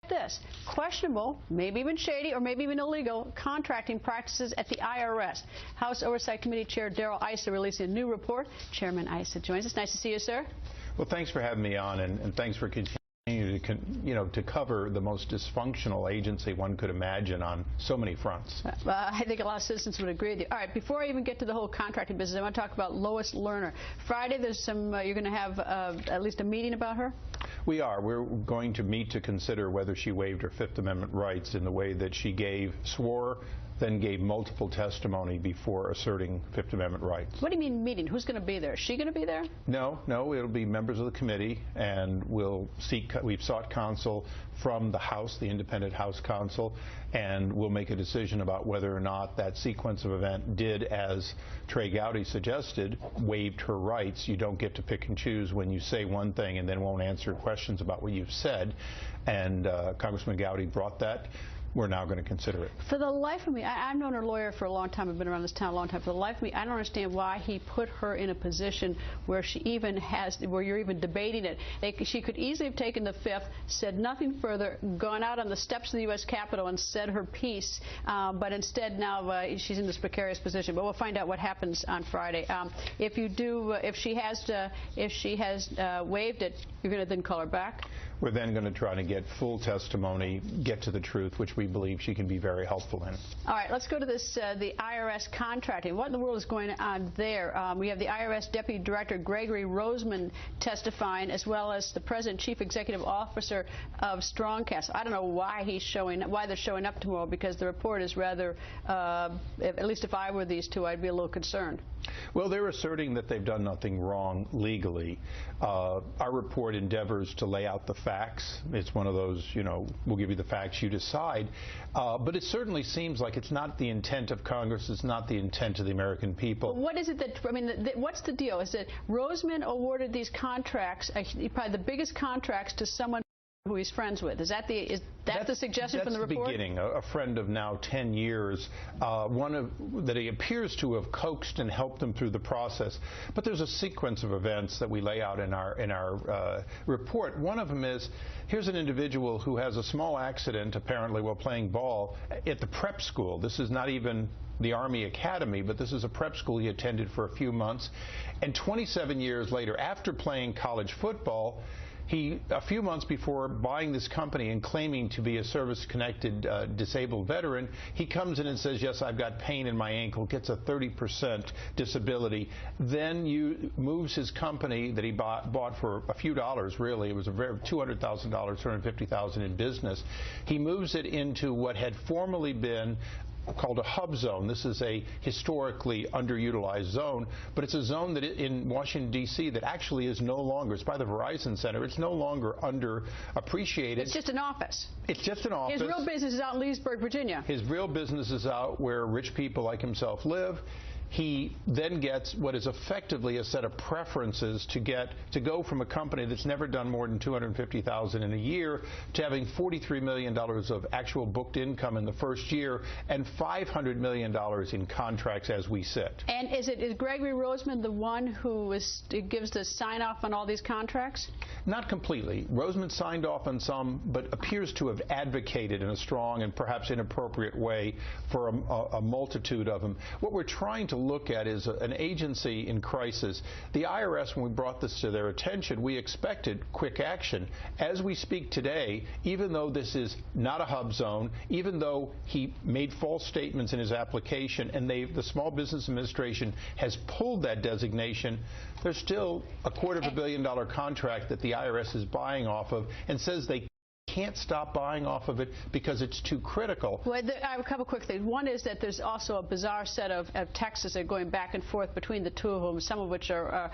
this: questionable, maybe even shady, or maybe even illegal contracting practices at the IRS. House Oversight Committee Chair Issa releasing a new report. Chairman Issa joins us. Nice to see you, sir. Well, thanks for having me on, and thanks for continuing to cover the most dysfunctional agency one could imagine on so many fronts. I think a lot of citizens would agree with you. All right, before I even get to the whole contracting business, I want to talk about Lois Lerner. Friday, there's some. You're going to have at least a meeting about her. We are. We're going to meet to consider whether she waived her Fifth Amendment rights in the way that she swore, then gave multiple testimony before asserting Fifth Amendment rights. What do you mean meeting? Who's going to be there? Is she going to be there? No, it'll be members of the committee, and we've sought counsel from the House, the independent House counsel, and we'll make a decision about whether or not that sequence of event did, as Trey Gowdy suggested, waived her rights. You don't get to pick and choose when you say one thing and then won't answer questions about what you've said, and Congressman Gowdy brought that. We're now going to consider it. For the life of me, I've known her lawyer for a long time. I've been around this town a long time. For the life of me, I don't understand why he put her in a position where where you're even debating it. She could easily have taken the Fifth, said nothing further, gone out on the steps of the U.S. Capitol and said her piece. But instead, now she's in this precarious position. But we'll find out what happens on Friday. If she has waived it, you're going to then call her back. We're then going to try to get full testimony, get to the truth, which we believe she can be very helpful in. All right, let's go to this, the IRS contracting. What in the world is going on there? We have the IRS Deputy Director Gregory Roseman testifying, as well as the President Chief Executive Officer of Strongcast. I don't know why they're showing up tomorrow, because the report is rather, at least if I were these two, I'd be a little concerned. Well, they're asserting that they've done nothing wrong legally. Our report endeavors to lay out the facts. It's one of those, we'll give you the facts, you decide. But it certainly seems like it's not the intent of Congress, it's not the intent of the American people. What is it what's the deal? Is it Roseman awarded these contracts, probably the biggest contracts, to someone who he's friends with? Is that the suggestion from the report? That's the beginning. A friend of now 10 years, that he appears to have coaxed and helped them through the process. But there's a sequence of events that we lay out in our report. One of them is, here's an individual who has a small accident, apparently while playing ball at the prep school. This is not even the Army Academy, but this is a prep school he attended for a few months. And 27 years later, after playing college football, a few months before buying this company and claiming to be a service-connected disabled veteran, he comes in and says, yes, I've got pain in my ankle, gets a 30% disability, then moves his company that he bought for a few dollars, really. It was $200,000, $250,000 in business. He moves it into what had formerly been called a hub zone. This is a historically underutilized zone, but it's a zone that in Washington, D.C. that actually is no longer, it's by the Verizon Center, it's no longer underappreciated. It's just an office. It's just an office. His real business is out in Leesburg, Virginia. His real business is out where rich people like himself live. He then gets what is effectively a set of preferences to go from a company that's never done more than $250,000 in a year to having $43 million of actual booked income in the first year and $500 million in contracts as we sit. And is Gregory Roseman the one who gives the sign-off on all these contracts? Not completely. Roseman signed off on some, but appears to have advocated in a strong and perhaps inappropriate way for a multitude of them. What we're trying to look at is an agency in crisis. The IRS, when we brought this to their attention, we expected quick action. As we speak today, even though this is not a hub zone, even though he made false statements in his application and the Small Business Administration has pulled that designation, there's still a $250 million contract that the IRS is buying off of and says they can't stop buying off of it because it's too critical. Well, I have a couple quick things. One is that there's also a bizarre set of texts that are going back and forth between the two of them, some of which are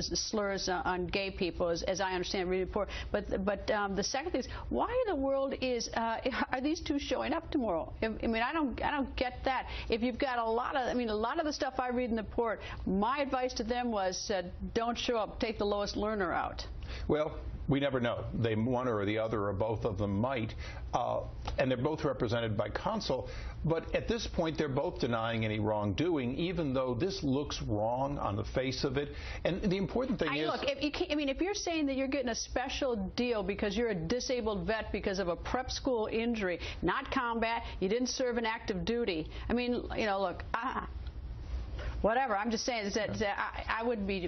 slurs on gay people, as I understand reading the report. But the second thing is, why in the world are these two showing up tomorrow? I mean, I don't get that. If you've got a lot of the stuff I read in the report, my advice to them was don't show up, take the Lois Lerner out. Well, we never know. One or the other or both of them might, and they're both represented by counsel. But at this point, they're both denying any wrongdoing, even though this looks wrong on the face of it. And the important thing is, look, if you're saying that you're getting a special deal because you're a disabled vet because of a prep school injury, not combat, you didn't serve an active duty. I mean, look. Whatever. I'm just saying that I wouldn't be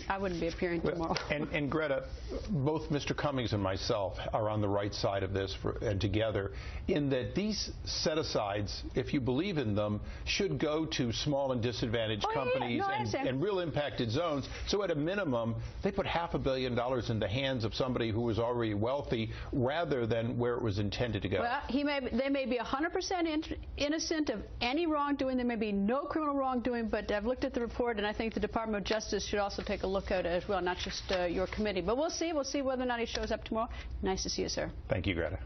appearing tomorrow. And Greta, both Mr. Cummings and myself are on the right side of this and together, in that these set-asides, if you believe in them, should go to small and disadvantaged companies and real impacted zones. So at a minimum, they put $500 million in the hands of somebody who was already wealthy rather than where it was intended to go. Well, they may be 100% innocent of any wrongdoing. There may be no criminal wrongdoing, but I've looked at the report, and I think the Department of Justice should also take a look at it as well, not just your committee. But we'll see. We'll see whether or not he shows up tomorrow. Nice to see you, sir. Thank you, Greta.